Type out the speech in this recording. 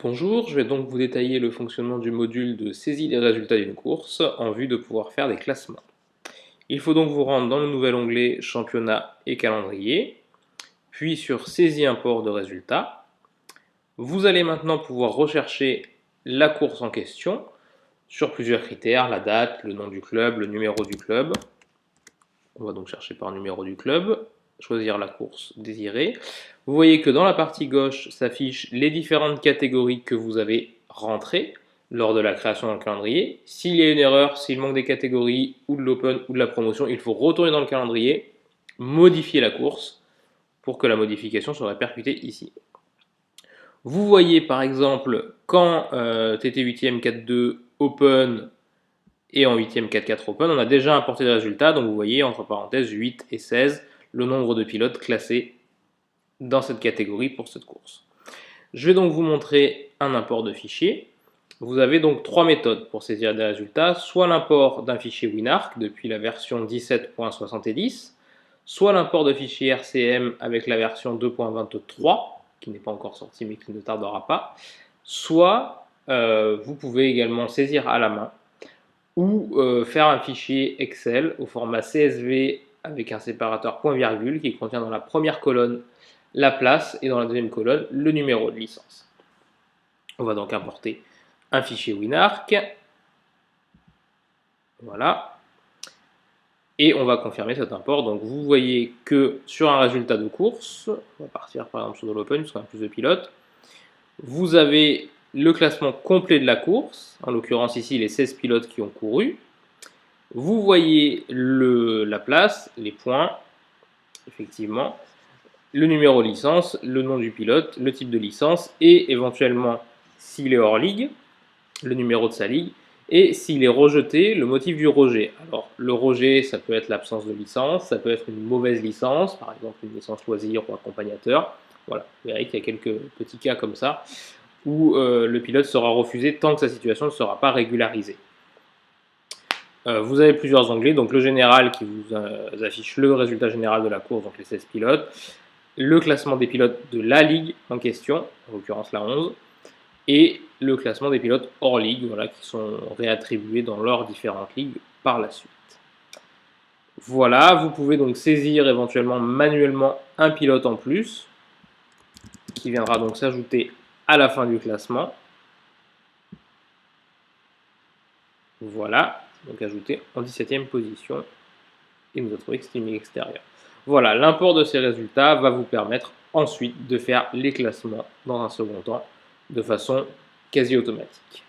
Bonjour, je vais donc vous détailler le fonctionnement du module de saisie des résultats d'une course en vue de pouvoir faire des classements. Il faut donc vous rendre dans le nouvel onglet Championnat et Calendrier, puis sur Saisie import de résultats. Vous allez maintenant pouvoir rechercher la course en question sur plusieurs critères, la date, le nom du club, le numéro du club. On va donc chercher par numéro du club, choisir la course désirée. Vous voyez que dans la partie gauche s'affichent les différentes catégories que vous avez rentrées lors de la création d'un calendrier. S'il y a une erreur, s'il manque des catégories ou de l'open ou de la promotion, il faut retourner dans le calendrier, modifier la course pour que la modification soit répercutée ici. Vous voyez par exemple quand TT 8e 4.2 open et en 8e 4.4 open, on a déjà importé le résultat, donc vous voyez entre parenthèses 8 et 16 le nombre de pilotes classés dans cette catégorie pour cette course. Je vais donc vous montrer un import de fichier. Vous avez donc trois méthodes pour saisir des résultats, soit l'import d'un fichier WinArc depuis la version 17.70, soit l'import de fichier RCM avec la version 2.23, qui n'est pas encore sortie mais qui ne tardera pas, soit vous pouvez également saisir à la main ou faire un fichier Excel au format CSV avec un séparateur point-virgule qui contient dans la première colonne la place et dans la deuxième colonne le numéro de licence. On va donc importer un fichier WinArc. Voilà. Et on va confirmer cet import. Donc vous voyez que sur un résultat de course, on va partir par exemple sur de l'open puisqu'on a plus de pilotes, vous avez le classement complet de la course, en l'occurrence ici les 16 pilotes qui ont couru. Vous voyez la place, les points, effectivement, le numéro de licence, le nom du pilote, le type de licence et éventuellement, s'il est hors ligue, le numéro de sa ligue et s'il est rejeté, le motif du rejet. Alors, le rejet, ça peut être l'absence de licence, ça peut être une mauvaise licence, par exemple une licence loisir ou accompagnateur. Voilà, vous verrez qu'il y a quelques petits cas comme ça où le pilote sera refusé tant que sa situation ne sera pas régularisée. Vous avez plusieurs onglets, donc le général qui vous affiche le résultat général de la course, donc les 16 pilotes, le classement des pilotes de la ligue en question, en l'occurrence la 11, et le classement des pilotes hors ligue, voilà, qui sont réattribués dans leurs différentes ligues par la suite. Voilà, vous pouvez donc saisir éventuellement manuellement un pilote en plus, qui viendra donc s'ajouter à la fin du classement. Voilà, donc ajouté en 17e position, et nous avons trouvé extérieur. Voilà, l'import de ces résultats va vous permettre ensuite de faire les classements dans un second temps de façon quasi automatique.